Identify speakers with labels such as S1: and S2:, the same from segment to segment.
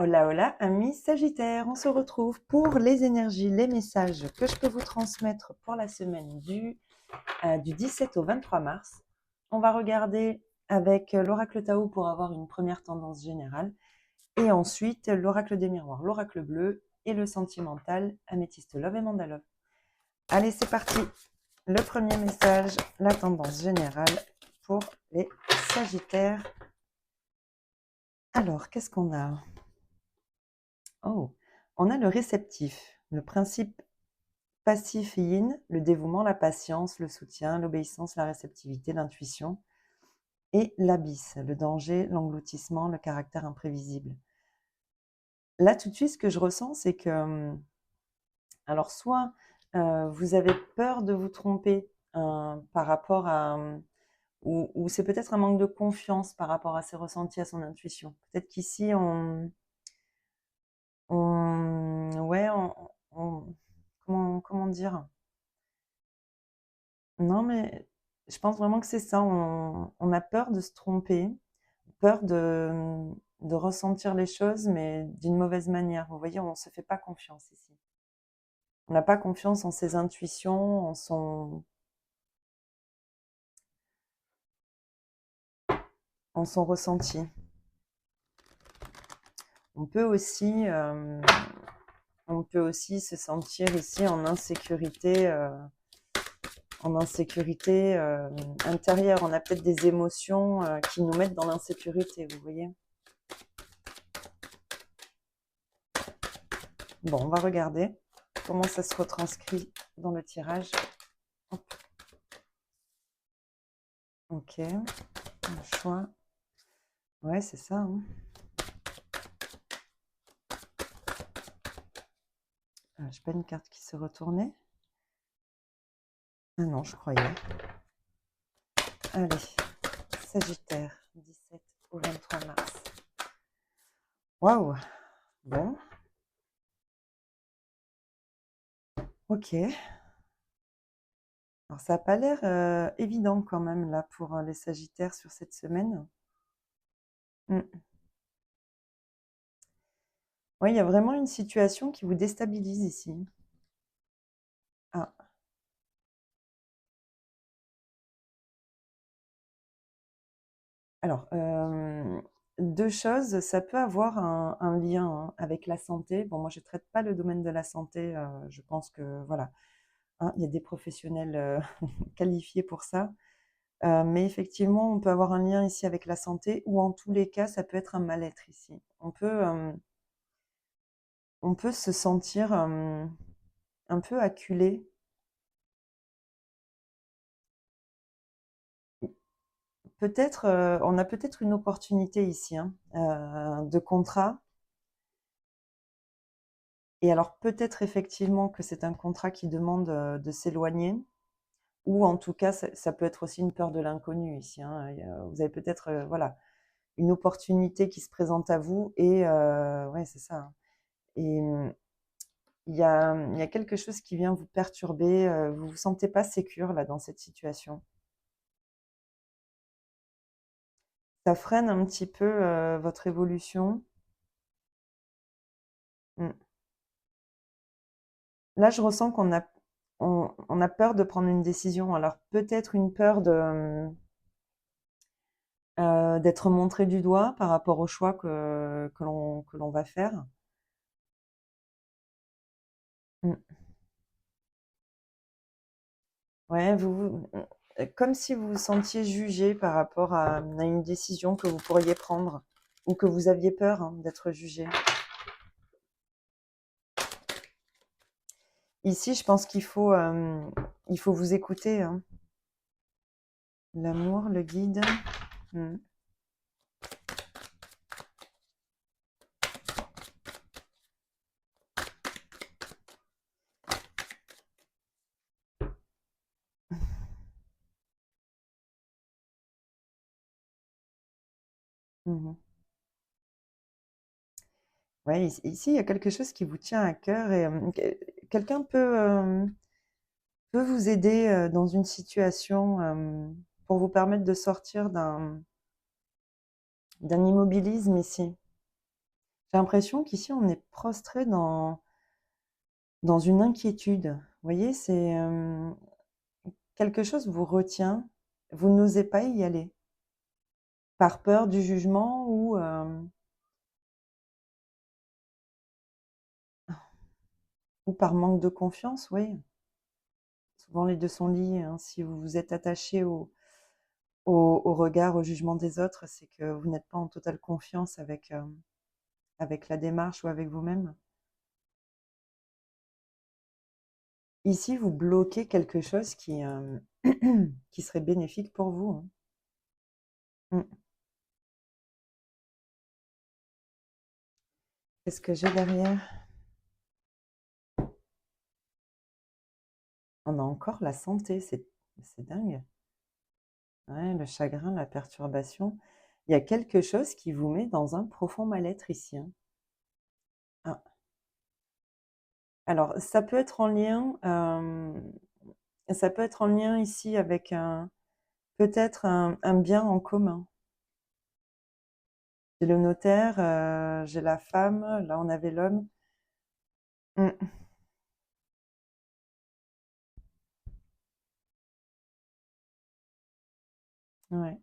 S1: Hola, hola, amis Sagittaire, on se retrouve pour les énergies, les messages que je peux vous transmettre pour la semaine du 17 au 23 mars. On va regarder avec l'oracle Tao pour avoir une première tendance générale et ensuite l'oracle des miroirs, l'oracle bleu et le sentimental, améthyste love et mandalove. Allez, c'est parti. Le premier message, la tendance générale pour les Sagittaires. Alors, qu'est-ce qu'on a? Oh, on a le réceptif, le principe passif yin, le dévouement, la patience, le soutien, l'obéissance, la réceptivité, l'intuition, et l'abysse, le danger, l'engloutissement, le caractère imprévisible. Là, tout de suite, ce que je ressens, c'est que, alors, soit vous avez peur de vous tromper par rapport à, ou c'est peut-être un manque de confiance par rapport à ses ressentis, à son intuition. Peut-être qu'ici, ouais, comment dire? Non, mais je pense vraiment que c'est ça. On a peur de se tromper, peur de ressentir les choses, mais d'une mauvaise manière. Vous voyez, on ne se fait pas confiance ici. On n'a pas confiance en ses intuitions, en son ressenti. On peut aussi, euh, on peut aussi se sentir ici en insécurité intérieure. On a peut-être des émotions qui nous mettent dans l'insécurité, vous voyez. Bon, on va regarder comment ça se retranscrit dans le tirage. Hop. Ok, le choix. Ouais, c'est ça. Hein. J'ai pas une carte qui s'est retournée. Ah non, je croyais. Allez, Sagittaire, 17 au 23 mars. Waouh. Bon. Ok. Alors ça n'a pas l'air évident quand même là pour les Sagittaires sur cette semaine. Oui, il y a vraiment une situation qui vous déstabilise ici. Ah. Alors, deux choses, ça peut avoir un lien hein, avec la santé. Bon, moi, je ne traite pas le domaine de la santé. Je pense que, voilà, hein, il y a des professionnels qualifiés pour ça. Mais effectivement, on peut avoir un lien ici avec la santé ou en tous les cas, ça peut être un mal-être ici. On peut se sentir un peu acculé. Peut-être, on a peut-être une opportunité ici hein, de contrat. Et alors peut-être effectivement que c'est un contrat qui demande de s'éloigner, ou en tout cas ça peut être aussi une peur de l'inconnu ici. Hein. Vous avez peut-être voilà une opportunité qui se présente à vous et ouais c'est ça. Hein. Et il y a quelque chose qui vient vous perturber. Vous vous sentez pas sécure là dans cette situation. Ça freine un petit peu votre évolution. Mm. Là, je ressens on a peur de prendre une décision. Alors peut-être une peur d'être montré du doigt par rapport au choix que l'on va faire. Mm. Ouais, comme si vous vous sentiez jugé par rapport à une décision que vous pourriez prendre ou que vous aviez peur hein, d'être jugé. Ici, je pense il faut vous écouter. Hein. L'amour, le guide. Mm. Mhm. Ouais, ici, il y a quelque chose qui vous tient à cœur et quelqu'un peut vous aider dans une situation pour vous permettre de sortir d'un immobilisme ici. J'ai l'impression qu'ici, on est prostré dans une inquiétude. Vous voyez, c'est quelque chose vous retient, vous n'osez pas y aller, par peur du jugement ou par manque de confiance, oui. Souvent, les deux sont liés, hein. Si vous vous êtes attaché au regard, au jugement des autres, c'est que vous n'êtes pas en totale confiance avec la démarche ou avec vous-même. Ici, vous bloquez quelque chose qui serait bénéfique pour vous, hein. Mm. Qu'est-ce que j'ai derrière? On a encore la santé, c'est dingue. Ouais, le chagrin, la perturbation. Il y a quelque chose qui vous met dans un profond mal-être ici, hein. Ah. Alors, ça peut être en lien ici avec peut-être un bien en commun. J'ai le notaire, j'ai la femme, là on avait l'homme. Mm. Ouais.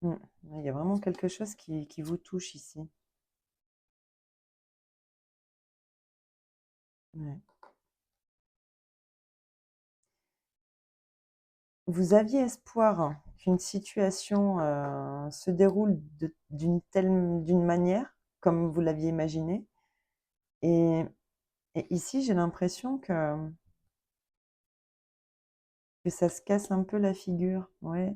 S1: Mm. Il y a vraiment quelque chose qui vous touche ici. Ouais. Vous aviez espoir qu'une situation se déroule d'une manière, comme vous l'aviez imaginé. Et, et ici, j'ai l'impression que ça se casse un peu la figure. Ouais.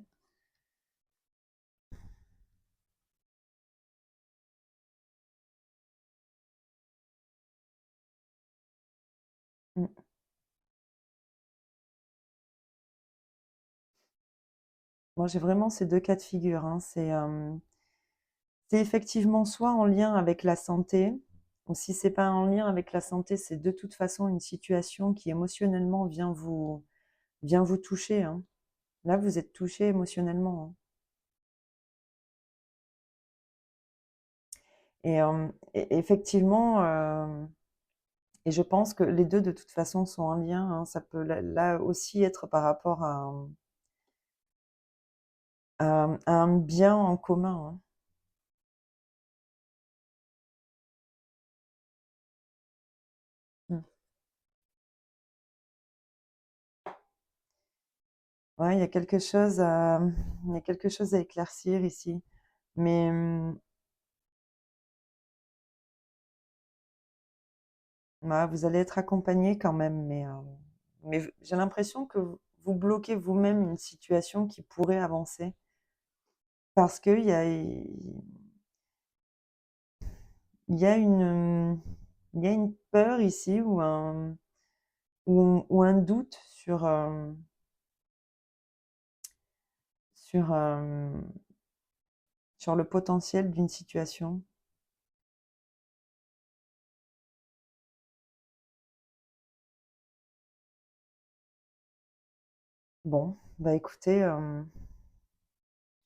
S1: Mm. Moi, j'ai vraiment ces deux cas de figure, hein. C'est effectivement soit en lien avec la santé, ou si c'est pas en lien avec la santé, c'est de toute façon une situation qui émotionnellement vient vous toucher, hein. Là, vous êtes touché émotionnellement, hein. Et effectivement, et je pense que les deux de toute façon sont en lien, hein. Ça peut là aussi être par rapport à un bien en commun, hein. Mm. Ouais, il y a quelque chose à éclaircir ici. Mais ouais, vous allez être accompagné quand même, mais j'ai l'impression que vous bloquez vous-même une situation qui pourrait avancer parce il y a il y a une peur ici ou un doute sur, sur le potentiel d'une situation. Bon, bah écoutez,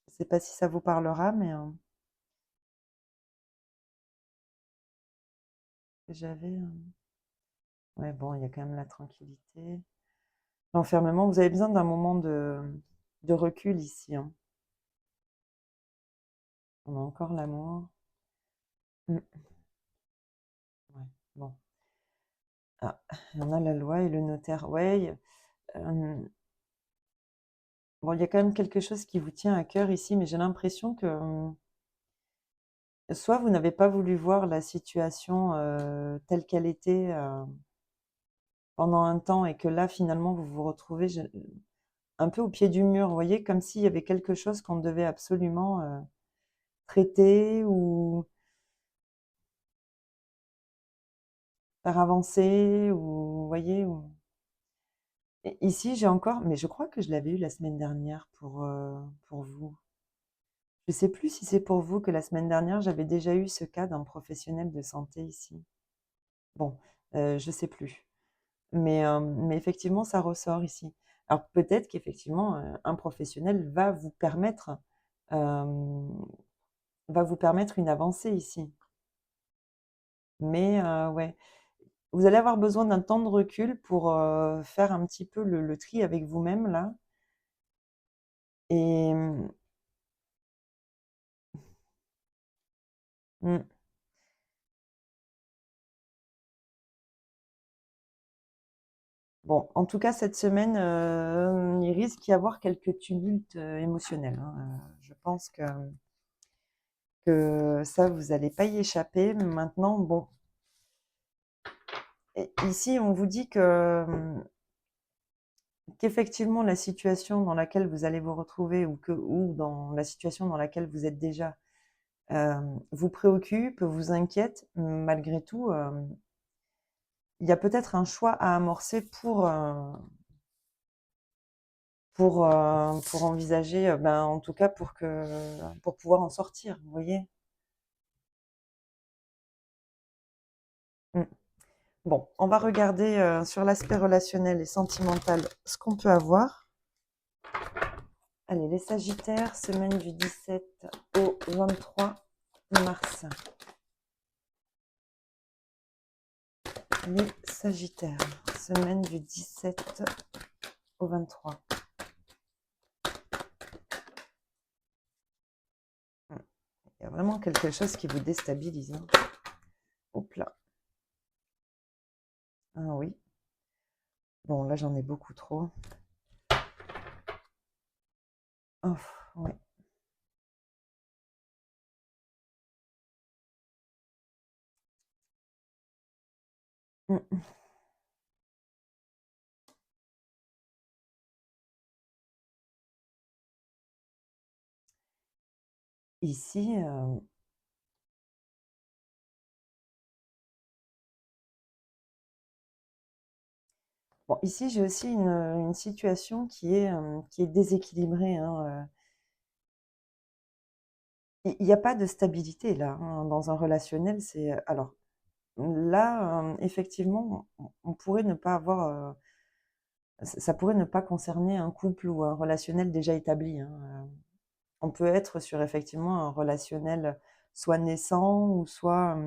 S1: je sais pas si ça vous parlera, mais j'avais, ouais, bon, il y a quand même la tranquillité. L'enfermement, vous avez besoin d'un moment de recul ici, hein. On a encore l'amour. Mm. Ouais, bon. Ah, on a la loi et le notaire. Ouais, bon, il y a quand même quelque chose qui vous tient à cœur ici, mais j'ai l'impression que soit vous n'avez pas voulu voir la situation telle qu'elle était pendant un temps et que là, finalement, vous vous retrouvez un peu au pied du mur, vous voyez, comme s'il y avait quelque chose qu'on devait absolument traiter ou faire avancer, ou vous voyez. Et ici, j'ai encore, mais je crois que je l'avais eu la semaine dernière pour vous. Je sais plus si c'est pour vous que la semaine dernière, j'avais déjà eu ce cas d'un professionnel de santé ici. Bon, je sais plus. Mais effectivement, ça ressort ici. Alors peut-être qu'effectivement, un professionnel hem, va vous permettre une avancée ici. Mais ouais, vous allez avoir besoin d'un temps de recul pour, faire un petit peu le tri avec vous-même là et mmh. Bon, en tout cas, cette semaine, il risque d'y avoir quelques tumultes, émotionnels, hein, je pense que ça, vous n'allez pas y échapper. Maintenant, bon, et ici, on vous dit que, qu'effectivement, la situation dans laquelle vous allez vous retrouver ou dans la situation dans laquelle vous êtes déjà, vous préoccupe, vous inquiète. Malgré tout, il y a peut-être un choix à amorcer pour envisager, ben, en tout cas pour pouvoir en sortir, vous voyez? Mmh. Bon, on va regarder, sur l'aspect relationnel et sentimental ce qu'on peut avoir. Allez, les Sagittaires, semaine du 17 au 23 mars. Les Sagittaires, semaine du 17 au 23. Mmh. Il y a vraiment quelque chose qui vous déstabilise, hein. Hop là. Ah oui. Bon, là, j'en ai beaucoup trop. Oh, ouais. Mmh mh. Ici, bon, ici, j'ai aussi une situation qui est déséquilibrée, hein, il y a pas de stabilité là, hein, dans un relationnel. C'est, alors là, effectivement, on pourrait ne pas avoir, ça pourrait ne pas concerner un couple ou un relationnel déjà établi, hein, on peut être sur effectivement un relationnel soit naissant ou soit,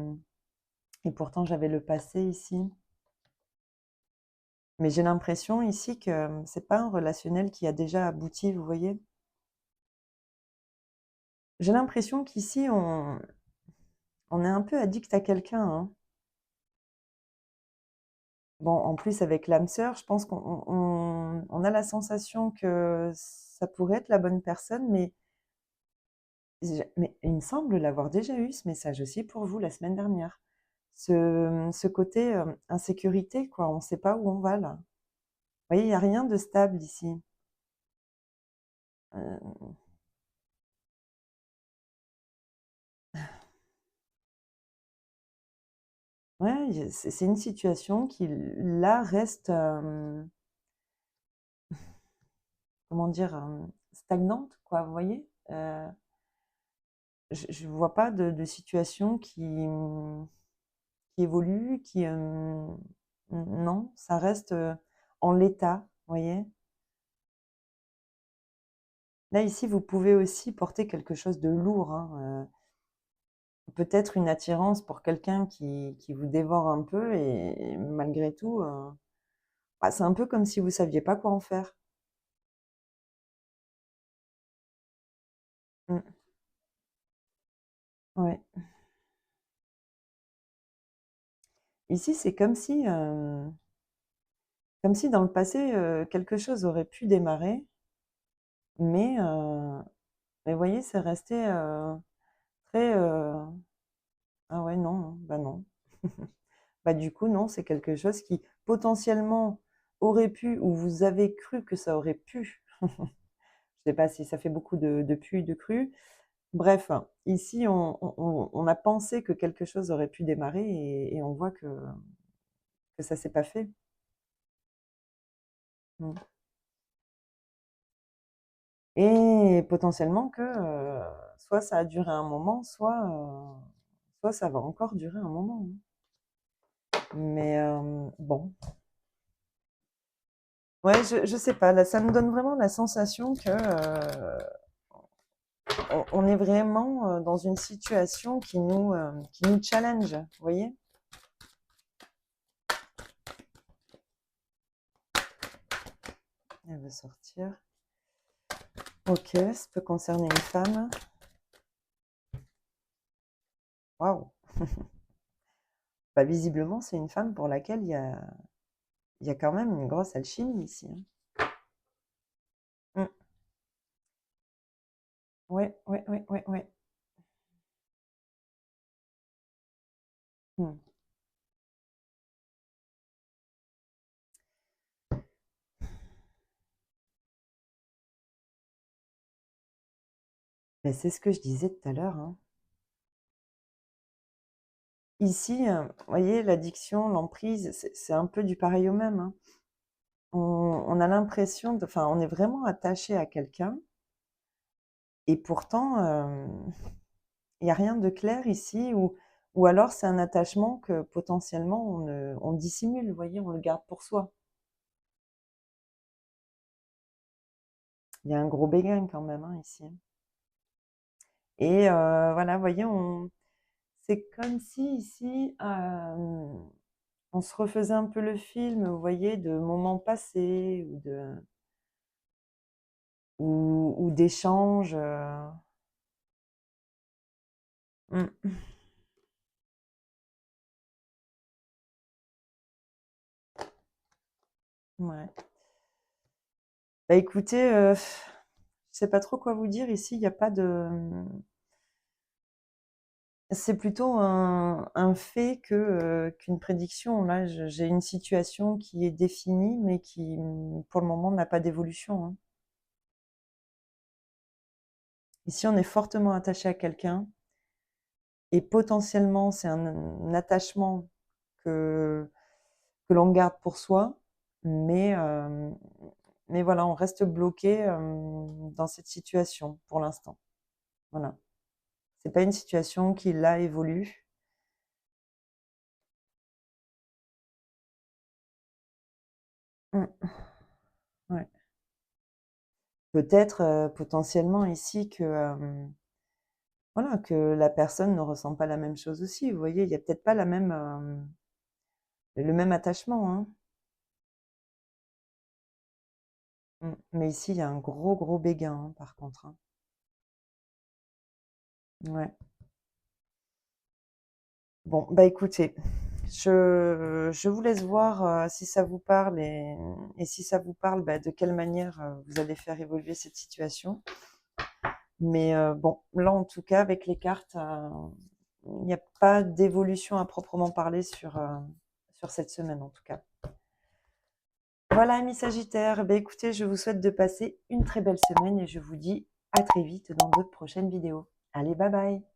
S1: et pourtant j'avais le passé ici. Mais j'ai l'impression ici que, c'est pas un relationnel qui a déjà abouti, vous voyez? J'ai l'impression qu'ici on est un peu addict à quelqu'un, hein. Bon, en plus avec l'âme sœur, je pense qu'on a la sensation que ça pourrait être la bonne personne, mais il me semble l'avoir déjà eu ce message aussi pour vous la semaine dernière. Ce côté, insécurité quoi, on ne sait pas où on va là. Vous voyez, il y a rien de stable ici. Heu, ouais, c'est une situation qui là reste, comment dire? Stagnante quoi, vous voyez? Je vois pas de situation qui évolue, non, ça reste, en l'état, vous voyez? Là, ici, vous pouvez aussi porter quelque chose de lourd, hein, peut-être une attirance pour quelqu'un qui vous dévore un peu et malgré tout, bah, c'est un peu comme si vous saviez pas quoi en faire. Mmh, ouais. Ici, c'est comme si dans le passé, quelque chose aurait pu démarrer, mais vous voyez, c'est resté, très, ah ouais, non, non, bah, non. Bah, du coup, non, c'est quelque chose qui potentiellement aurait pu ou vous avez cru que ça aurait pu, je sais pas si ça fait beaucoup de pu, de cru. Bref, ici, on a pensé que quelque chose aurait pu démarrer et on voit que ça s'est pas fait. Mmh, et potentiellement que, soit ça a duré un moment, soit ça va encore durer un moment, hein. Mais bon. Ouais, je sais pas, là, ça me donne vraiment la sensation que on est vraiment dans une situation qui nous challenge, vous voyez? Elle veut sortir. Ok, ça peut concerner une femme. Waouh! Bah, visiblement, c'est une femme pour laquelle il y a quand même une grosse alchimie ici, hein. Mm. Ouais, ouais, ouais, ouais, ouais. Mm. Mais c'est ce que je disais tout à l'heure, hein. Ici, vous voyez, l'addiction, l'emprise, c'est un peu du pareil au même, hein. On a l'impression enfin, on est vraiment attaché à quelqu'un et pourtant, il y a rien de clair ici ou alors c'est un attachement que potentiellement on dissimule, vous voyez? On le garde pour soi. Il y a un gros béguin quand même, hein, ici, hein. Et voilà, vous voyez, c'est comme si ici, on se refaisait un peu le film, vous voyez, de moments passés ou d'échanges. Mmh. Ouais. Bah, écoutez, je sais pas trop quoi vous dire ici, il y a pas de c'est plutôt un fait qu'une prédiction. Là, j'ai une situation qui est définie, mais qui, pour le moment, n'a pas d'évolution, hein. Ici, on est fortement attaché à quelqu'un et potentiellement, c'est un attachement que que l'on garde pour soi, mais mais voilà, on reste bloqué, dans cette situation pour l'instant. Voilà. C'est pas une situation qui, là, évolue. Mmh, ouais. Peut-être, potentiellement ici que, voilà, que la personne ne ressent pas la même chose aussi, vous voyez? Il y a peut-être pas la même, le même attachement, hein. Mais ici, il y a un gros, gros béguin, hein, par contre, hein. Ouais. Bon, bah, écoutez, je vous laisse voir, si ça vous parle et si ça vous parle, bah, de quelle manière, vous allez faire évoluer cette situation. Mais bon, là, en tout cas, avec les cartes, il n'y a pas d'évolution à proprement parler sur cette semaine, en tout cas. Voilà, amis Sagittaires, eh beh, écoutez, je vous souhaite de passer une très belle semaine et je vous dis à très vite dans d'autres prochaines vidéos. Allez, bye bye!